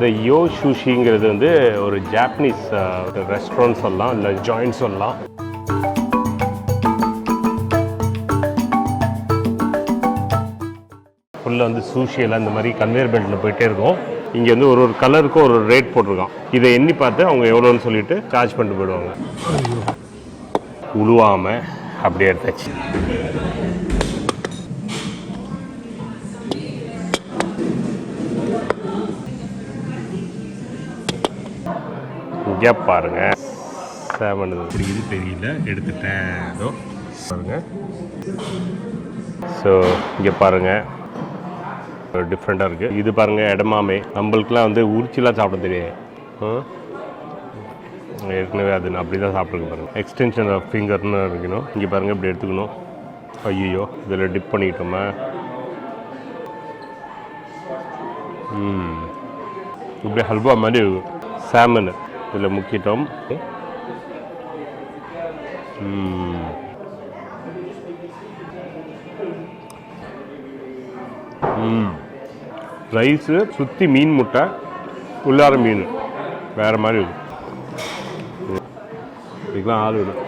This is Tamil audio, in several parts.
இந்த யோ சுஷிங்கிறது வந்து ஒரு ஜாப்பனீஸ் ரெஸ்டாரண்ட் சொல்லலாம், இல்லை ஜாயிண்ட் சொல்லலாம். ஃபுல்லாக வந்து சூஷி எல்லாம் இந்த மாதிரி கன்வேயர் பெல்ட்டில் போயிட்டே இருக்கும். இங்கே வந்து ஒரு கலருக்கும் ஒரு ரேட் போட்டிருக்கான். இதை எண்ணி பார்த்து அவங்க எவ்வளோன்னு சொல்லிட்டு சார்ஜ் பண்ணிட்டு போயிடுவாங்க. உழுவாமல் அப்படியே எடுத்தாச்சு. இங்கே பாருங்க, சேவன் பிடிக்குது தெரியல, எடுத்துட்டேன். ஏதோ பாருங்க. ஸோ இங்கே பாருங்கள், டிஃப்ரெண்ட்டாக இருக்குது. இது பாருங்கள், இடமாமே நம்மளுக்குலாம் வந்து உரிச்சிலாம் சாப்பிட தெரியாது. ஏற்கனவே அது நான் அப்படி தான் சாப்பிட்ருக்கேன். பாருங்கள், எக்ஸ்டென்ஷன் ஆஃப் ஃபிங்கர்னு இருக்கணும். இங்கே பாருங்கள், இப்படி எடுத்துக்கணும். ஐயோ, இதில் டிப் பண்ணிக்கிட்டோமா. இப்படி ஹல்வா மாதிரி சாமன் இதில் முக்கிட்டோம். ரைஸு சுற்றி மீன் முட்டை, உள்ளார மீன் வேறு மாதிரி இருக்கும். இதுக்கெலாம் ஆள் விடும்.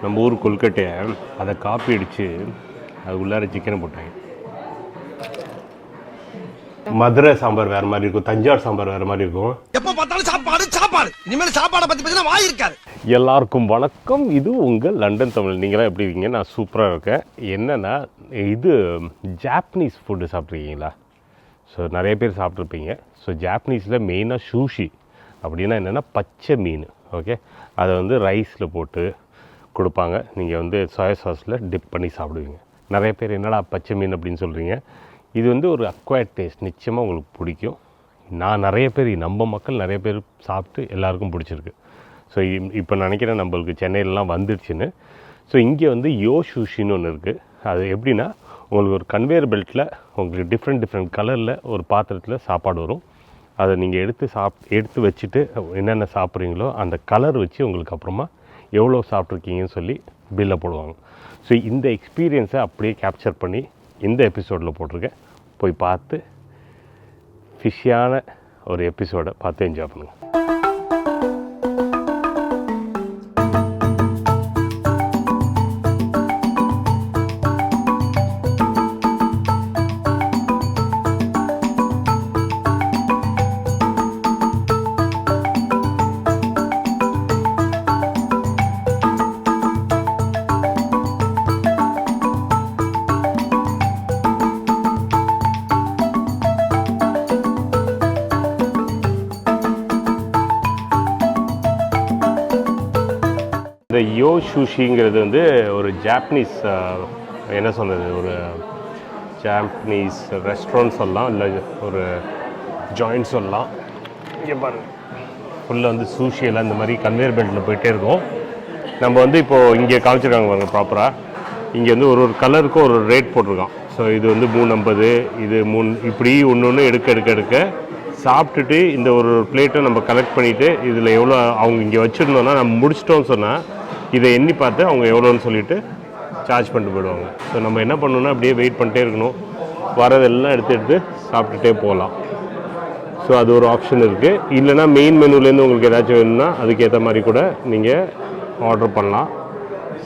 நம்ம ஊர் கொல்கட்டையை அதை காப்பி அடித்து அது உள்ளார சிக்கனை போட்டாங்க. மதுரை சாம்பார் வேறு மாதிரி இருக்கும், தஞ்சாவூர் சாம்பார் வேறு மாதிரி இருக்கும். எப்போ பார்த்தாலும் சாப்பாடு சாப்பாடு. இனிமேல் சாப்பாடை பற்றி பற்றி வாய் இருக்காது. எல்லாருக்கும் வணக்கம். இது உங்கள் லண்டன் தமிழ். நீங்களாம் எப்படி இருக்கீங்க? நான் சூப்பராக இருக்கேன். என்னென்னா, இது ஜாப்பனீஸ் ஃபுட்டு சாப்பிட்ருக்கீங்களா? ஸோ நிறைய பேர் சாப்பிட்ருப்பீங்க. ஸோ ஜாப்பனீஸில் மெயினாக சூஷி அப்படின்னா என்னென்னா பச்சை மீன். ஓகே, அதை வந்து ரைஸில் போட்டு கொடுப்பாங்க. நீங்கள் வந்து சோயா சாஸில் டிப் பண்ணி சாப்பிடுவீங்க. நிறைய பேர் என்னடா பச்சை மீன் அப்படின்னு சொல்கிறீங்க. இது வந்து ஒரு அக்வயர்ட் டேஸ்ட், நிச்சயமாக உங்களுக்கு பிடிக்கும். நான் நிறைய பேர், நம்ம மக்கள் நிறைய பேர் சாப்பிட்டு எல்லாருக்கும் பிடிச்சிருக்கு. ஸோ இப்போ நினைக்கிறேன் நம்மளுக்கு சென்னையிலலாம் வந்துடுச்சுன்னு. ஸோ இங்கே வந்து யோ சுஷின்னு ஒன்று இருக்குது. அது எப்படின்னா, உங்களுக்கு ஒரு கன்வேயர் பெல்ட்டில் உங்களுக்கு டிஃப்ரெண்ட் கலரில் ஒரு பாத்திரத்தில் சாப்பாடு வரும். அதை நீங்கள் எடுத்து வச்சுட்டு என்னென்ன சாப்பிட்றீங்களோ அந்த கலர் வச்சு உங்களுக்கு அப்புறமா எவ்வளோ சாப்பிட்ருக்கீங்கன்னு சொல்லி பில்லை போடுவாங்க. ஸோ இந்த எக்ஸ்பீரியன்ஸை அப்படியே கேப்சர் பண்ணி இந்த எபிசோடில் போட்டிருக்கேன். போய் பார்த்து ஃபிஷ்ஷான ஒரு எபிசோடை பார்த்து என்ஜாய் பண்ணுங்கள். இந்த யோ சுஷிங்கிறது வந்து ஒரு ஜாப்பனீஸ், என்ன சொல்கிறது, ஒரு ஜாப்பனீஸ் ரெஸ்டாரண்ட் சொல்லலாம், இல்லை ஒரு ஜாயிண்ட் சொல்லலாம். இங்கே பாருங்கள், ஃபுல்லாக வந்து சூஷி எல்லாம் இந்த மாதிரி கன்வேயர் பெல்ட்டில் போயிட்டே இருக்கும். நம்ம வந்து இப்போது இங்கே காமிச்சிருக்காங்க பாருங்கள் ப்ராப்பராக. இங்கே வந்து ஒரு கலருக்கும் ஒரு ரேட் போட்டிருக்கான். ஸோ இது வந்து 350, இது 3, இப்படி ஒன்று எடுக்க சாப்பிட்டுட்டு இந்த ஒரு பிளேட்டை நம்ம கலெக்ட் பண்ணிவிட்டு இதில் எவ்வளோ அவங்க இங்கே வச்சுருந்தோன்னா நம்ம முடிச்சிட்டோன்னு சொன்னால் இதை எண்ணி பார்த்து அவங்க எவ்வளோன்னு சொல்லிவிட்டு சார்ஜ் பண்ணிட்டு போயிடுவாங்க. ஸோ நம்ம என்ன பண்ணணுன்னா அப்படியே வெயிட் பண்ணிட்டே இருக்கணும். வரதெல்லாம் எடுத்து சாப்பிட்டுட்டே போகலாம். ஸோ அது ஒரு ஆப்ஷன் இருக்குது. இல்லைனா மெயின் மெனுலேருந்து உங்களுக்கு ஏதாச்சும் வேணும்னா அதுக்கேற்ற மாதிரி கூட நீங்கள் ஆர்டர் பண்ணலாம்.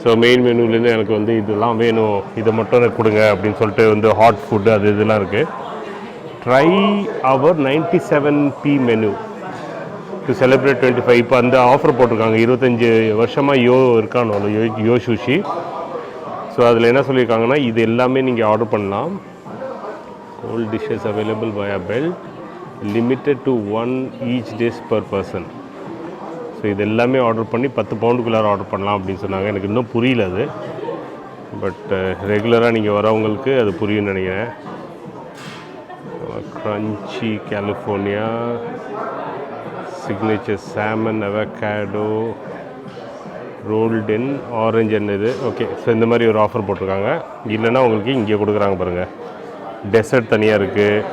ஸோ மெயின் மெனுலேருந்து எனக்கு வந்து இதெல்லாம் வேணும், இதை மட்டும் எனக்கு கொடுங்க அப்படின்னு சொல்லிட்டு வந்து ஹாட் ஃபுட்டு அது இதெல்லாம் இருக்குது. Try our 97p menu to celebrate 25. இப்போ அந்த ஆஃபர் போட்டிருக்காங்க. 25 வருஷமாக இருக்கானோ யோ சுஷி. ஸோ அதில் என்ன சொல்லியிருக்காங்கன்னா, இது எல்லாமே நீங்கள் ஆர்டர் பண்ணலாம். Cold dishes available via belt, limited to 1 each days per person. So இது எல்லாமே ஆர்டர் பண்ணி 10 பவுண்டுக்குள்ளார ஆர்டர் பண்ணலாம் அப்படின்னு சொன்னாங்க. எனக்கு இன்னும் புரியல அது, பட் ரெகுலராக நீங்கள் வரவங்களுக்கு அது புரியும்னு நினைக்கிறேன். Crunchy California signature salmon avocado rolled in orange என்னது. ஓகே, ஸோ இந்த மாதிரி ஒரு ஆஃபர் போட்டிருக்காங்க. இல்லைன்னா உங்களுக்கு இங்கே கொடுக்குறாங்க பாருங்கள், டெசர்ட் தனியாக இருக்குது.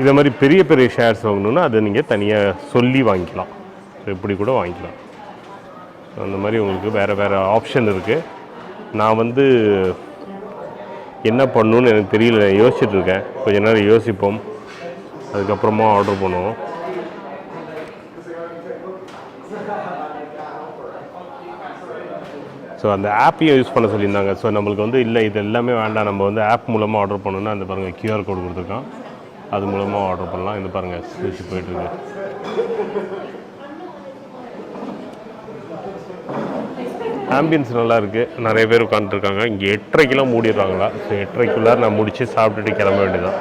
இதை மாதிரி பெரிய பெரிய ஷேர்ஸ் வாங்கணுன்னா அதை நீங்கள் தனியாக சொல்லி வாங்கிக்கலாம். ஸோ இப்படி கூட வாங்கிக்கலாம். அந்த மாதிரி உங்களுக்கு வேறு ஆப்ஷன் இருக்குது. நான் வந்து என்ன பண்ணணும்னு எனக்கு தெரியல, யோசிச்சுட்டு இருக்கேன். கொஞ்ச நேரம் யோசிப்போம், அதுக்கப்புறமா ஆர்டர் பண்ணுவோம். ஸோ அந்த ஆப்பையும் யூஸ் பண்ண சொல்லியிருந்தாங்க. ஸோ நம்மளுக்கு வந்து இல்லை இது எல்லாமே வேண்டாம், நம்ம வந்து ஆப் மூலமாக ஆர்டர் பண்ணணுன்னா அந்த பாருங்கள் கியூஆர் கோடு கொடுத்துருக்கோம், அது மூலமாக ஆர்டர் பண்ணலாம். இந்த பாருங்கள் ஸ்விட்ச் போயிட்டுருக்கு. ஆம்பியன்ஸ் நல்லா இருக்குது, நிறைய பேர் உட்காந்துருக்காங்க. இங்கே 8:30 மூடிடுறாங்களா? ஸோ 8:30 நான் முடித்து சாப்பிட்டுட்டு கிளம்ப வேண்டியதான்.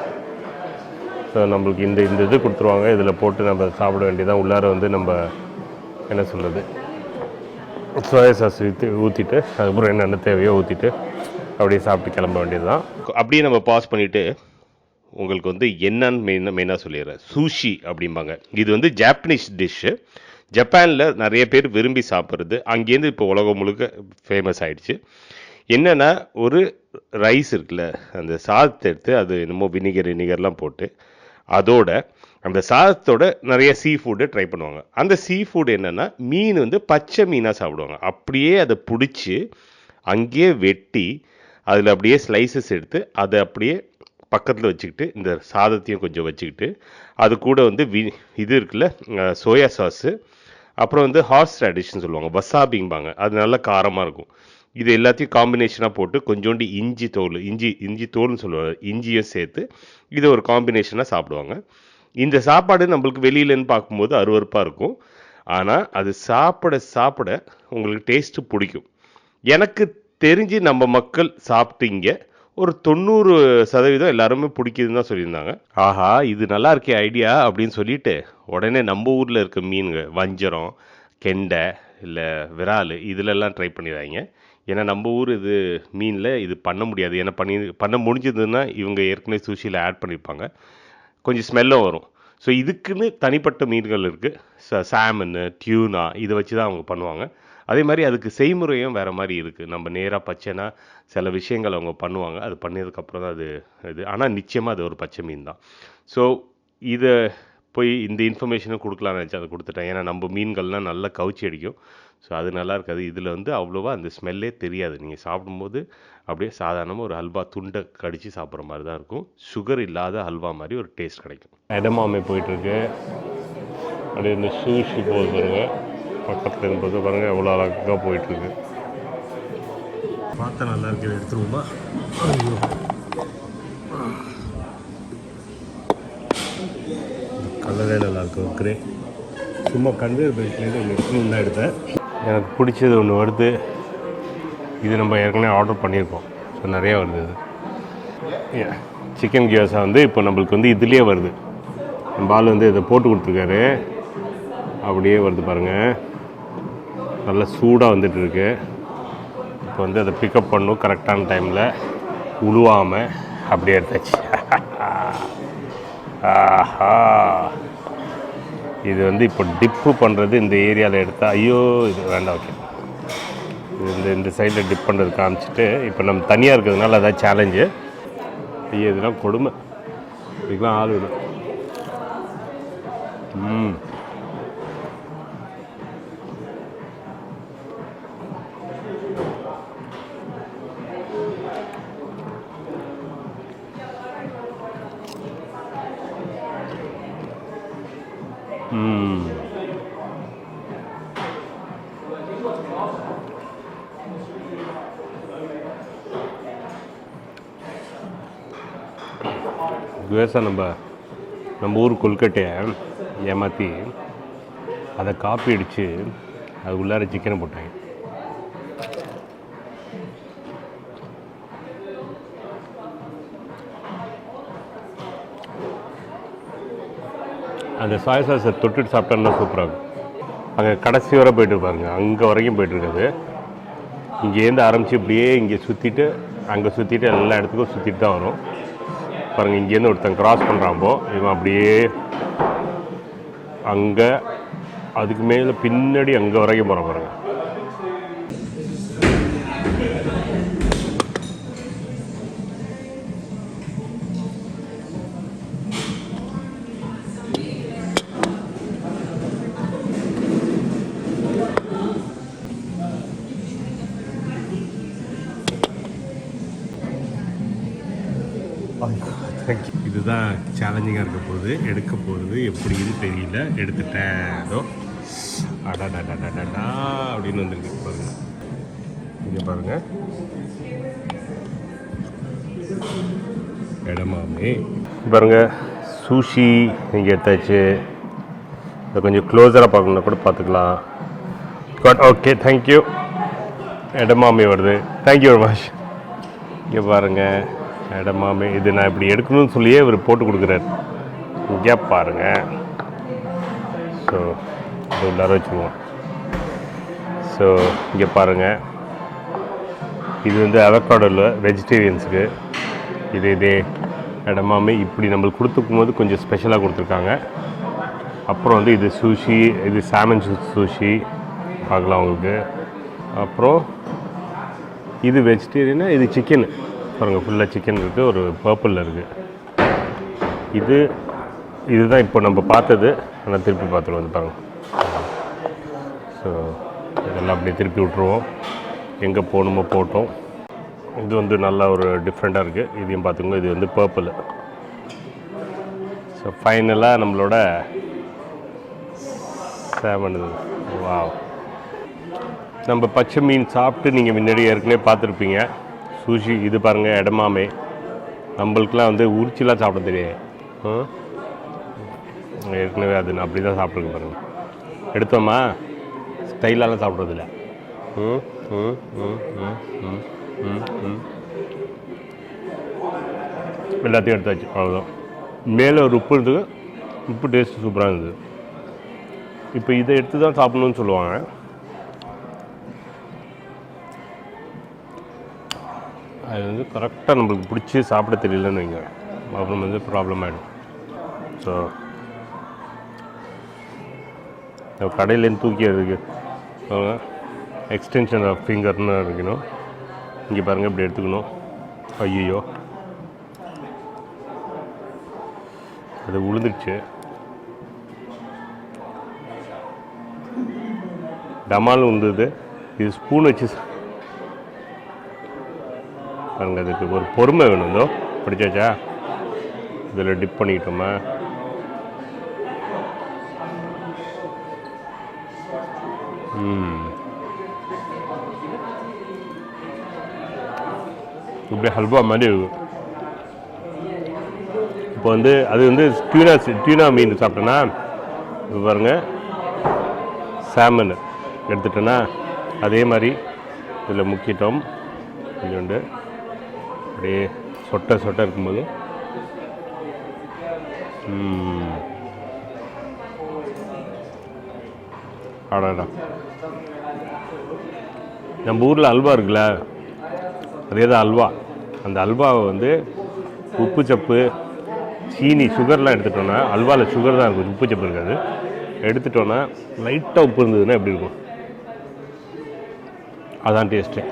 ஸோ நம்மளுக்கு இந்த இது கொடுத்துருவாங்க, இதில் போட்டு நம்ம சாப்பிட வேண்டியதான். உள்ளார வந்து நம்ம என்ன சொல்கிறது, சோயா சாஸ் ஊற்றிட்டு அதுக்கப்புறம் என்னென்ன தேவையோ ஊற்றிட்டு அப்படியே சாப்பிட்டு கிளம்ப வேண்டியது தான். அப்படியே நம்ம பாஸ் பண்ணிவிட்டு உங்களுக்கு வந்து என்னன்னு மெயினாக சொல்லிடுறேன். சூஷி அப்படிம்பாங்க. இது வந்து ஜாப்பனீஸ் டிஷ்ஷு. ஜப்பானில் நிறைய பேர் விரும்பி சாப்பிட்றது, அங்கேருந்து இப்போ உலகம் முழுக்க ஃபேமஸ் ஆகிடுச்சு. என்னென்னா ஒரு ரைஸ் இருக்குல்ல, அந்த சாதத்தை எடுத்து அது என்னமோ வினிகர்லாம் போட்டு அதோட அந்த சாதத்தோட நிறைய சீ ஃபுட்டை ட்ரை பண்ணுவாங்க. அந்த சீ ஃபுட் என்னென்னா மீன் வந்து பச்சை மீனாக சாப்பிடுவாங்க. அப்படியே அதை பிடிச்சி அங்கேயே வெட்டி அதில் அப்படியே ஸ்லைசஸ் எடுத்து அதை அப்படியே பக்கத்தில் வச்சுக்கிட்டு இந்த சாதத்தையும் கொஞ்சம் வச்சுக்கிட்டு அது கூட வந்து இது இருக்குல்ல சோயா சாஸு, அப்புறம் வந்து ஹார்ஸ் ரேடிஷ்னு சொல்லுவாங்க, வசாபிங்பாங்க, அது நல்லா காரமாக இருக்கும். இது எல்லாத்தையும் காம்பினேஷனாக போட்டு கொஞ்சோண்டு இஞ்சி தோல்னு சொல்லுவாங்க, இஞ்சியும் சேர்த்து இதை ஒரு காம்பினேஷனாக சாப்பிடுவாங்க. இந்த சாப்பாடு நம்மளுக்கு வெளியிலன்னு பார்க்கும்போது அருவருப்பாக இருக்கும், ஆனால் அது சாப்பிட உங்களுக்கு டேஸ்ட்டு பிடிக்கும். எனக்கு தெரிஞ்சு நம்ம மக்கள் சாப்பிட்டீங்க ஒரு 90% எல்லாருமே பிடிக்குதுன்னு தான் சொல்லியிருந்தாங்க. ஆஹா இது நல்லா இருக்கே ஐடியா அப்படின்னு சொல்லிட்டு உடனே நம்ம ஊரில் இருக்க மீன்கள் வஞ்சரம், கெண்டை, இல்லை விரால் இதிலெல்லாம் ட்ரை பண்ணிடுறாங்க. ஏன்னா நம்ம ஊர் இது மீனில் இது பண்ண முடியாது. ஏன்னா பண்ண முடிஞ்சதுன்னா இவங்க ஏற்கனவே சூஷியில் ஆட் பண்ணியிருப்பாங்க, கொஞ்சம் ஸ்மெல்லும் வரும். ஸோ இதுக்குன்னு தனிப்பட்ட மீன்கள் இருக்குது, சாமனு, டியூனா, இதை வச்சு தான் அவங்க பண்ணுவாங்க. அதே மாதிரி அதுக்கு செய்முறையும் வேறு மாதிரி இருக்குது. நம்ம நேராக பச்சைனா சில விஷயங்கள் அவங்க பண்ணுவாங்க, அது பண்ணதுக்கப்புறம் தான் அது இது. ஆனால் நிச்சயமாக அது ஒரு பச்சை மீன் தான். ஸோ இதை போய் இந்த இன்ஃபர்மேஷனும் கொடுக்கலான்னு நினச்சி அதை கொடுத்துட்டேன். ஏன்னா நம்ம மீன்கள்லாம் நல்லா கவுச்சி அடிக்கும், ஸோ அது நல்லா இருக்காது. இதில் வந்து அவ்வளோவா அந்த ஸ்மெல்லே தெரியாது. நீங்கள் சாப்பிடும்போது அப்படியே சாதாரணமாக ஒரு ஹல்வா துண்டை கடித்து சாப்பிட்ற மாதிரி தான் இருக்கும். சுகர் இல்லாத ஹல்வா மாதிரி ஒரு டேஸ்ட் கிடைக்கும். இடமாமே போயிட்டுருக்கு, அப்படியே இந்த சூஷி போகுது பாருங்க, பக்கத்தில் இருந்தது பாருங்கள் எவ்வளோ அழகாக போயிட்டுருக்கு. பார்த்தா நல்லா இருக்குது, எடுத்துருவோமா? ஐயோ கலரே நல்லாயிருக்கும், கிரே. சும்மா கன்வேர் பெல்ட்லேருந்து எடுத்துன்னு தான் எடுத்தேன். எனக்கு பிடிச்சது ஒன்று வருது, இது நம்ம ஏற்கனவே ஆர்டர் பண்ணியிருக்கோம், ஸோ நிறையா வருது. இது சிக்கன் கியோசா வந்து இப்போ நம்மளுக்கு வந்து இதுலேயே வருது. நம்ம ஆள் வந்து இதை போட்டு கொடுத்துருக்காரு, அப்படியே வருது பாருங்கள், நல்லா சூடாக வந்துட்டுருக்கு. இப்போ வந்து அதை பிக்கப் பண்ணும் கரெக்டான டைமில், உழுவாமல் அப்படியே எடுத்தாச்சு. ஆஹா இது வந்து இப்போ டிப்பு பண்ணுறது இந்த ஏரியாவில் எடுத்தால், ஐயோ இது வேண்டாம், ஓகே இது இந்த சைடில் டிப் பண்ணுறது காமிச்சிட்டு, இப்போ நம்ம தனியாக இருக்கிறதுனால அதான் சேலஞ்சு. ஐயோ இதெல்லாம் கொடுமை, இதுக்கெலாம் ஆள் விடும். விவசாயம் நம்ம ஊர் கொல்கட்டையை ஏமாற்றி அதை காப்பி அடித்து அது உள்ளார சிக்கனை போட்டாங்க. அந்த சாய் சாஸை தொட்டுட்டு சாப்பிட்டோன்னா சூப்பராக இருக்கும். அங்கே கடைசி வரை போய்ட்டு பாருங்க, அங்கே வரைக்கும் போய்ட்டுருக்குது. இங்கேருந்து ஆரம்பித்து இப்படியே இங்கே சுற்றிட்டு அங்கே சுற்றிட்டு எல்லா இடத்துக்கும் சுற்றிட்டு தான் வரும் பாருங்கள். இங்கேருந்து ஒருத்தன் கிராஸ் பண்ணுறான்போ, இவன் அப்படியே அங்கே அதுக்கு மேலே பின்னாடி அங்கே வரைக்கும் போகிறான் பாருங்கள். இதுதான் சேலஞ்சிங்காக இருக்க போகுது, எடுக்க போகிறது எப்படின்னு தெரியல. எடுத்துட்டேன் ஏதோ அடாடாடாடாடா அப்படின்னு வந்துருக்கு பாருங்கள். இங்கே பாருங்கள் இடமாமே பாருங்கள். சூஷி இங்கே எடுத்தாச்சு. இதை கொஞ்சம் க்ளோஸராக பார்க்கணுன்னா கூட பார்த்துக்கலாம். But okay, thank you. இடமாமே வருது. Thank you very much. இங்கே பாருங்கள் இடமாமே. இது நான் இப்படி எடுக்கணும்னு சொல்லியே இவர் போட்டு கொடுக்குறாரு. இங்கே பாருங்கள். ஸோ இது உள்ளார வச்சுக்குவோம். ஸோ இங்கே பாருங்கள், இது வந்து அவக்காடோவில் வெஜிடேரியன்ஸுக்கு. இதே இடமாமே இப்படி நம்மளுக்கு கொடுத்துக்கும் போது கொஞ்சம் ஸ்பெஷலாக கொடுத்துருக்காங்க. அப்புறம் வந்து இது சூஷி, இது சாமன் சூஷி பார்க்கலாம் உங்களுக்கு. அப்புறம் இது வெஜிடேரியனா, இது சிக்கன் பாருங்கள். ஃபுல்லாக சிக்கன் இருக்குது, ஒரு பர்பிளில் இருக்குது. இதுதான் இப்போ நம்ம பார்த்தது. ஆனால் திருப்பி பார்த்துட்டு வந்து பாருங்கள். ஸோ இதெல்லாம் அப்படியே திருப்பி விட்ருவோம். எங்கே போகணுமோ போட்டோம். இது வந்து நல்லா ஒரு டிஃப்ரெண்ட்டாக இருக்குது. இதையும் பார்த்துக்கோங்க. இது வந்து பர்பிள். ஸோ ஃபைனலாக நம்மளோட சேமன். வாவ். நம்ம பச்சை மீன் சாப்பிட்டு நீங்கள் முன்னாடி ஏற்கனவே பார்த்துருப்பீங்க. சூஷி இது பாருங்கள் இடமாமே. நம்மளுக்கெலாம் வந்து உரிச்சிலாம் சாப்பிட தெரியாது. ஏற்கனவே அது நான் அப்படி தான் சாப்பிட்ருக்கேன் பாருங்கள். எடுத்தோமா ஸ்டைலாலாம் சாப்பிட்றதில்ல. எல்லாத்தையும் எடுத்தாச்சு, அவ்வளோதான். மேலே ஒரு உப்பு இருந்தது. உப்பு டேஸ்ட்டு சூப்பராக இருந்தது. இப்போ இதை எடுத்து தான் சாப்பிட்ணுன்னு சொல்லுவாங்க. அது வந்து கரெக்டாக நம்மளுக்கு பிடிச்சி சாப்பிட தெரியலன்னு வைங்க, அப்புறம் வந்து ப்ராப்ளம் ஆகிடும். ஸோ கடையிலேருந்து தூக்கி அதுக்கு எக்ஸ்டென்ஷன் ஆஃப் ஃபிங்கர்னு இருக்கணும். இங்கே பாருங்கள் இப்படி எடுத்துக்கணும். ஐயோ அது உளுந்துடுச்சு. டமால் உண்டுது. இது ஸ்பூன் வச்சு பாருங்கள். அதுக்கு ஒரு பொறுமை வேணும். இதோ பிடிச்சாச்சா, இதில் டிப் பண்ணிக்கிட்டோமா. இப்படி ஹல்வா மாதிரி இருக்கும். இப்போ வந்து அது வந்து டியூனா மீன் சாப்பிட்டேன்னா, இப்போ பாருங்கள் சாமன் எடுத்துட்டேன்னா அதே மாதிரி இதில் முக்கிட்டோம் கொஞ்சோண்டு அப்படியே சொட்டை இருக்கும்போது ஆடாடா. நம்ம ஊரில் அல்வா இருக்குல்ல, அதே தான் அல்வா. அந்த அல்வாவை வந்து உப்பு சப்பு சீனி சுகர்லாம் எடுத்துட்டோன்னா, அல்வாவில் சுகர் தான் இருக்கும், உப்பு சப்பு இருக்காது. எடுத்துட்டோன்னா லைட்டாக உப்பு இருந்ததுன்னா எப்படி இருக்கும், அதான் டேஸ்ட்டு.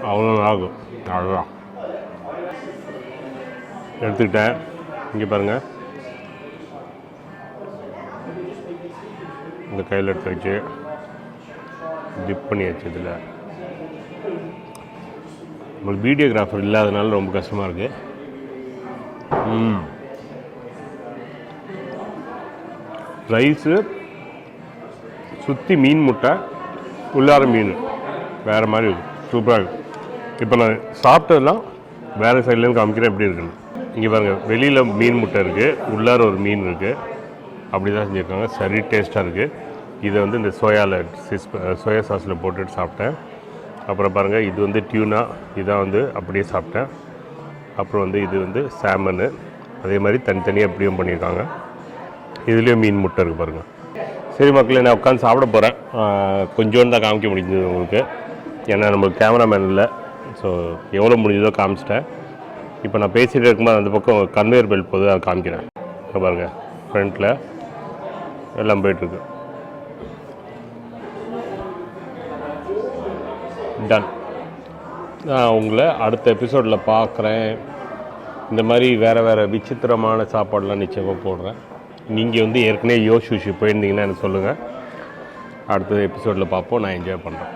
அவ்வளோ ஆகும். அவ்வளோதான் எடுத்துக்கிட்டேன். இங்கே பாருங்கள், இந்த கையில் எடுத்து வச்சு டிப் பண்ணியாச்சு. இதில் உங்களுக்கு வீடியோகிராஃபர் இல்லாதனால ரொம்ப கஷ்டமாக இருக்குது. ரைஸு சுற்றி மீன் முட்டை, உள்ளார மீன் வேறு மாதிரி இருக்குது, சூப்பராக இருக்குது. இப்போ நான் சாப்பிட்டதெல்லாம் வேறு சைட்லேருந்து காமிக்கிறேன் எப்படி இருக்குன்னு. இங்கே பாருங்கள், வெளியில் மீன் முட்டை இருக்குது, உள்ளார ஒரு மீன் இருக்குது. அப்படி தான் செஞ்சுருக்காங்க. சரி டேஸ்ட்டாக இருக்குது. இதை வந்து இந்த சோயா சாஸில் போட்டுட்டு சாப்பிட்டேன். அப்புறம் பாருங்கள், இது வந்து டியூனா, இதான் வந்து அப்படியே சாப்பிட்டேன். அப்புறம் வந்து இது வந்து சாமனு, அதே மாதிரி தனித்தனியாக எப்படியும் பண்ணியிருக்காங்க. இதுலேயும் மீன் முட்டை இருக்குது பாருங்கள். சரி மக்களே, நான் உட்காந்து சாப்பிட போகிறேன். கொஞ்சோண்டு தான் காமிக்க முடிஞ்சது உங்களுக்கு, ஏன்னா நம்மளுக்கு கேமராமேன் இல்லை. ஸோ எவ்வளோ முடிஞ்சதோ காமிச்சிட்டேன். இப்போ நான் பேசிகிட்டு இருக்கும்போது அந்த பக்கம் கன்வேயர் பெல்ட் போது அதை காமிக்கிறேன். பாருங்கள், ஃப்ரண்ட்டில் எல்லாம் போயிட்டுருக்கு. டன். நான் உங்களை அடுத்த எபிசோடில் பார்க்குறேன். இந்த மாதிரி வேறு விசித்திரமான சாப்பாடெலாம் நிச்சயமாக போடுறேன். நீங்கள் வந்து ஏற்கனவே யோசிச்சு போயிருந்தீங்கன்னா எனக்கு சொல்லுங்கள். அடுத்த எபிசோடில் பார்ப்போம். நான் என்ஜாய் பண்ணுறேன்.